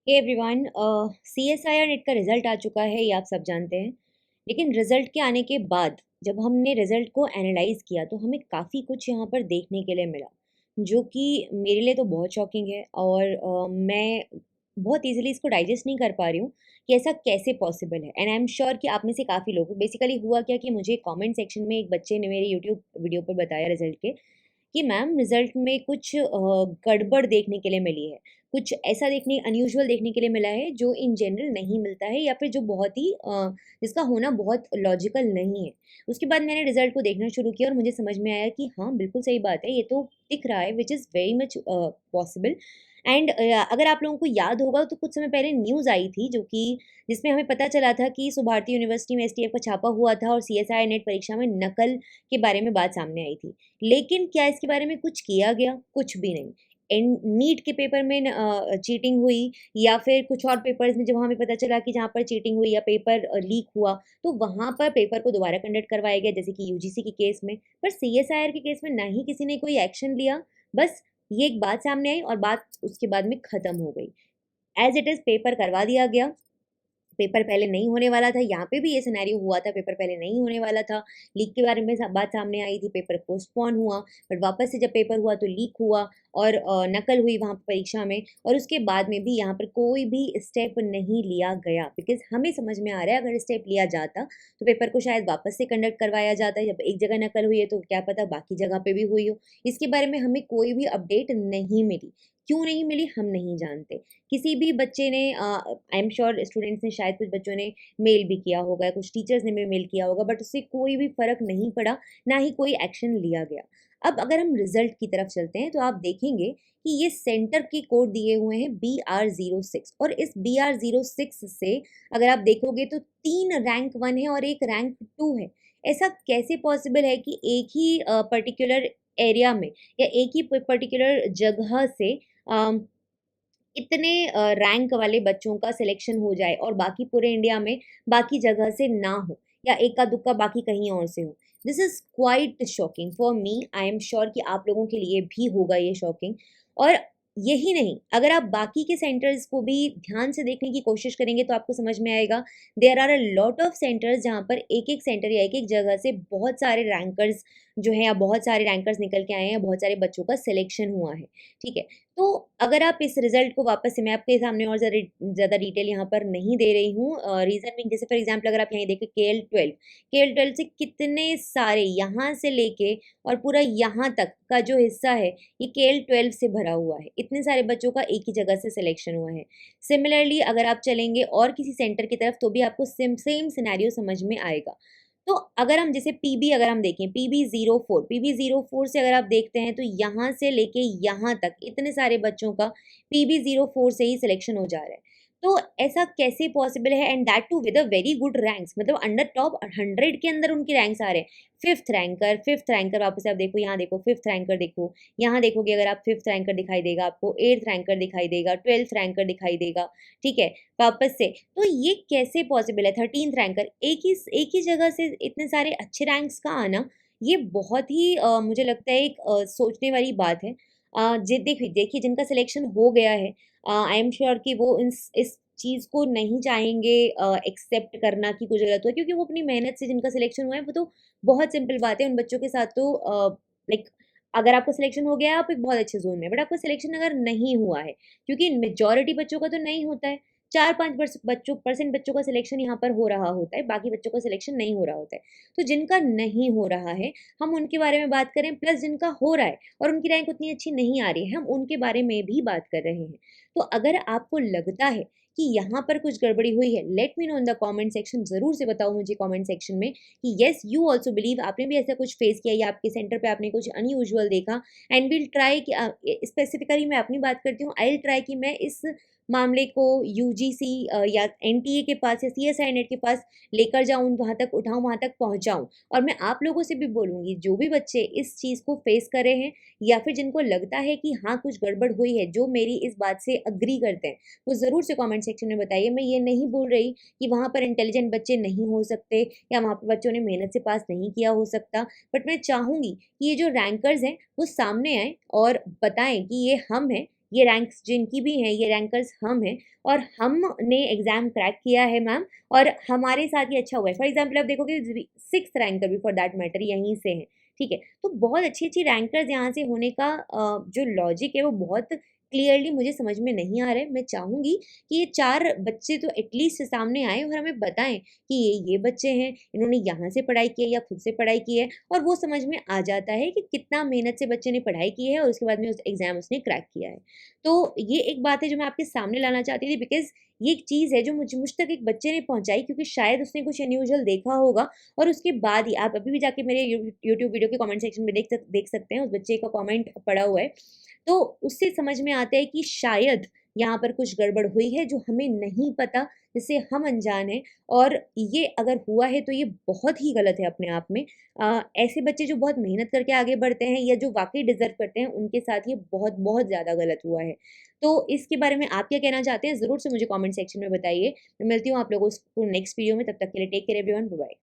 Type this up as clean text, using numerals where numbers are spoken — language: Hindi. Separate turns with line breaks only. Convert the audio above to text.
हे एवरीवन, CSIR नेट का रिजल्ट आ चुका है, ये आप सब जानते हैं। लेकिन रिजल्ट के आने के बाद जब हमने रिजल्ट को एनालाइज किया तो हमें काफ़ी कुछ यहाँ पर देखने के लिए मिला, जो कि मेरे लिए तो बहुत शॉकिंग है। और मैं बहुत इजीली इसको डाइजेस्ट नहीं कर पा रही हूँ कि ऐसा कैसे पॉसिबल है। एंड आई एम श्योर कि आप में से काफ़ी लोग, बेसिकली हुआ क्या कि मुझे कमेंट सेक्शन में एक बच्चे ने मेरे यूट्यूब वीडियो पर बताया रिजल्ट के कि मैम रिजल्ट में कुछ गड़बड़ देखने के लिए मिली है, कुछ ऐसा देखने अनयूजुअल देखने के लिए मिला है जो इन जनरल नहीं मिलता है, या फिर जो बहुत ही जिसका होना बहुत लॉजिकल नहीं है। उसके बाद मैंने रिजल्ट को देखना शुरू किया और मुझे समझ में आया कि हाँ, बिल्कुल सही बात है, ये तो दिख रहा है, which is very much possible. And अगर आप लोगों को याद होगा तो कुछ समय पहले न्यूज़ आई थी जो कि जिसमें हमें पता चला था कि सुभारती यूनिवर्सिटी में एसटीएफ का छापा हुआ था और सीएसआई नेट परीक्षा में नकल के बारे में बात सामने आई थी। लेकिन क्या इसके बारे में कुछ किया गया? कुछ भी नहीं। एंड नीट के पेपर में चीटिंग हुई, या फिर कुछ और पेपर्स में जब हमें पता चला कि जहाँ पर चीटिंग हुई या पेपर लीक हुआ, तो वहाँ पर पेपर को दोबारा कंडक्ट करवाया गया, जैसे कि यूजीसी के केस में। पर सीएसआईआर के केस में ना ही किसी ने कोई एक्शन लिया, बस ये एक बात सामने आई और बात उसके बाद में खत्म हो गई। एज़ इट इज़ पेपर करवा दिया गया। पेपर पहले नहीं होने वाला था, यहाँ पे भी ये सिनेरियो हुआ था, पेपर पहले नहीं होने वाला था। लीक के बारे में बात सामने आई थी, पेपर पोस्टपोन हुआ, बट वापस से जब पेपर हुआ तो लीक हुआ और नकल हुई वहाँ पे परीक्षा में। और उसके बाद में भी यहाँ पर कोई भी स्टेप नहीं लिया गया, बिकॉज हमें समझ में आ रहा है अगर स्टेप लिया जाता तो पेपर को शायद वापस से कंडक्ट करवाया जाता। जब एक जगह नकल हुई है तो क्या पता बाकी जगह पे भी हुई हो। इसके बारे में हमें कोई भी अपडेट नहीं मिली। क्यों नहीं मिली हम नहीं जानते। किसी भी बच्चे ने, आई एम श्योर स्टूडेंट्स ने, शायद कुछ बच्चों ने मेल भी किया होगा, कुछ टीचर्स ने भी मेल किया होगा, बट उससे कोई भी फ़र्क नहीं पड़ा, ना ही कोई एक्शन लिया गया। अब अगर हम रिज़ल्ट की तरफ चलते हैं तो आप देखेंगे कि ये सेंटर के कोड दिए हुए हैं BR06, और इस BR06 से अगर आप देखोगे तो 3 रैंक 1 है और 1 रैंक 2 है। ऐसा कैसे पॉसिबल है कि एक ही पर्टिकुलर एरिया में या एक ही पर्टिकुलर जगह से अ, इतने रैंक वाले बच्चों का सिलेक्शन हो जाए और बाकी पूरे इंडिया में बाकी जगह से ना हो, या इक्का दुक्का बाकी कहीं और से हो। This is quite shocking for me. I am sure कि आप लोगों के लिए भी होगा ये शॉकिंग। और यही नहीं, अगर आप बाकी के सेंटर्स को भी ध्यान से देखने की कोशिश करेंगे तो आपको समझ में आएगा, there are a lot of centers जहाँ पर एक-एक सेंटर या एक-एक जगह से बहुत सारे रैंकर्स जो हैं, या बहुत सारे रैंकर्स निकल के आए हैं, बहुत सारे बच्चों का सिलेक्शन हुआ है। ठीक है? तो अगर आप इस रिज़ल्ट को वापस से, मैं आपके सामने और ज़्यादा डिटेल यहाँ पर नहीं दे रही हूँ, रीज़न मीन, जैसे फॉर एग्ज़ाम्पल अगर आप यहीं देखें KL12 से कितने सारे यहाँ से लेके और पूरा यहाँ तक का जो हिस्सा है, ये KL12 से भरा हुआ है। इतने सारे बच्चों का एक ही जगह से सिलेक्शन हुआ है। सिमिलरली अगर आप चलेंगे और किसी सेंटर की तरफ तो भी आपको सेम सिनेरियो समझ में आएगा। तो अगर हम जैसे पीबी अगर हम देखें, पीबी 04 से अगर आप देखते हैं तो यहाँ से लेके यहाँ तक इतने सारे बच्चों का पीबी 04 से ही सिलेक्शन हो जा रहा है। तो ऐसा कैसे पॉसिबल है, and that too with a very good ranks, मतलब अंडर टॉप 100 के अंदर उनके रैंक्स आ रहे हैं। फिफ्थ रैंकर वापस से आप देखो, यहाँ देखो फिफ्थ रैंकर देखो, यहाँ देखोगे अगर आप फिफ्थ रैंकर दिखाई देगा आपको, 8th रैंकर दिखाई देगा, 12th रैंकर दिखाई देगा। ठीक है, वापस से तो ये कैसे पॉसिबल है? 13th रैंकर, एक ही जगह से इतने सारे अच्छे रैंक्स का आना, ये बहुत ही मुझे लगता है एक सोचने वाली बात है। देखिए देखिए जिनका सिलेक्शन हो गया है, आई एम श्योर कि वो इस चीज़ को नहीं चाहेंगे एक्सेप्ट करना कि कुछ गलत हुआ, क्योंकि वो अपनी मेहनत से जिनका सिलेक्शन हुआ है वो तो बहुत सिंपल बात है, उन बच्चों के साथ तो लाइक अगर आपका सिलेक्शन हो गया है आप एक बहुत अच्छे ज़ोन में, बट आपका सिलेक्शन अगर नहीं हुआ है, क्योंकि मेजॉरिटी बच्चों का तो नहीं होता है, 4-5 बच्चों का सिलेक्शन यहाँ पर हो रहा होता है, बाकी बच्चों का सिलेक्शन नहीं हो रहा होता है। तो जिनका नहीं हो रहा है, हम उनके बारे में बात करें, प्लस जिनका हो रहा है और उनकी रैंक उतनी अच्छी नहीं आ रही है, हम उनके बारे में भी बात कर रहे हैं। तो अगर आपको लगता है कि यहाँ पर कुछ गड़बड़ी हुई है, let me know in the comment section, ज़रूर से बताओ मुझे कमेंट सेक्शन में कि येस यू आल्सो बिलीव, आपने भी ऐसा कुछ फेस किया या आपके सेंटर पे आपने कुछ अनयूजुअल देखा। एंड विल ट्राई कि स्पेसिफिकली मैं अपनी बात करती हूँ, आई विल ट्राई कि मैं इस मामले को यूजीसी या एनटीए के पास या सीएसआई नेट के पास लेकर जाऊँ, वहाँ तक उठाऊँ, वहाँ तक पहुँचाऊँ। और मैं आप लोगों से भी बोलूँगी, जो भी बच्चे इस चीज़ को फेस कर रहे हैं या फिर जिनको लगता है कि हाँ, कुछ गड़बड़ हुई है, जो मेरी इस बात से एग्री करते हैं, वो ज़रूर से कमेंट सेक्शन में बताइए। मैं ये नहीं बोल रही कि वहाँ पर इंटेलिजेंट बच्चे नहीं हो सकते या वहाँ पर बच्चों ने मेहनत से पास नहीं किया हो सकता, बट मैं चाहूँगी कि ये जो रैंकर्स हैं, वो सामने आएँ और बताएँ कि ये हम हैं, ये रैंक्स जिनकी भी हैं, ये रैंकर्स हम हैं और हमने एग्ज़ाम क्रैक किया है मैम और हमारे साथ ये अच्छा हुआ है। फॉर एग्ज़ाम्पल आप देखोगे 6th रैंकर भी फॉर दैट मैटर यहीं से हैं, ठीक है? तो बहुत अच्छी-अच्छी रैंकर्स यहाँ से होने का जो लॉजिक है वो बहुत क्लियरली मुझे समझ में नहीं आ रहा है। मैं चाहूँगी कि ये 4 बच्चे तो एटलीस्ट सामने आएँ और हमें बताएँ कि ये बच्चे हैं, इन्होंने यहाँ से पढ़ाई की है या खुद से पढ़ाई की है और वो समझ में आ जाता है कि कितना मेहनत से बच्चे ने पढ़ाई की है और उसके बाद में उस एग्ज़ाम उसने क्रैक किया है। तो ये एक बात है जो मैं आपके सामने लाना चाहती थी बिकॉज़ ये एक चीज़ है जो मुझ तक एक बच्चे ने पहुँचाई क्योंकि शायद उसने कुछ अनयूजुअल देखा होगा और उसके बाद ही आप अभी भी जाके मेरे यूट्यूब वीडियो के कमेंट सेक्शन में देख सकते हैं, उस बच्चे का कमेंट पड़ा हुआ है। तो उससे समझ में आता है कि शायद यहाँ पर कुछ गड़बड़ हुई है जो हमें नहीं पता, जिससे हम अनजान हैं और ये अगर हुआ है तो ये बहुत ही गलत है अपने आप में। ऐसे बच्चे जो बहुत मेहनत करके आगे बढ़ते हैं या जो वाक़ई डिज़र्व करते हैं, उनके साथ ये बहुत-बहुत ज़्यादा गलत हुआ है। तो इसके बारे में आप क्या कहना चाहते हैं? ज़रूर से मुझे कमेंट सेक्शन में बताइए। मैं मिलती हूँ आप लोगों को नेक्स्ट वीडियो में, तब तक के लिए take care everyone, bye bye.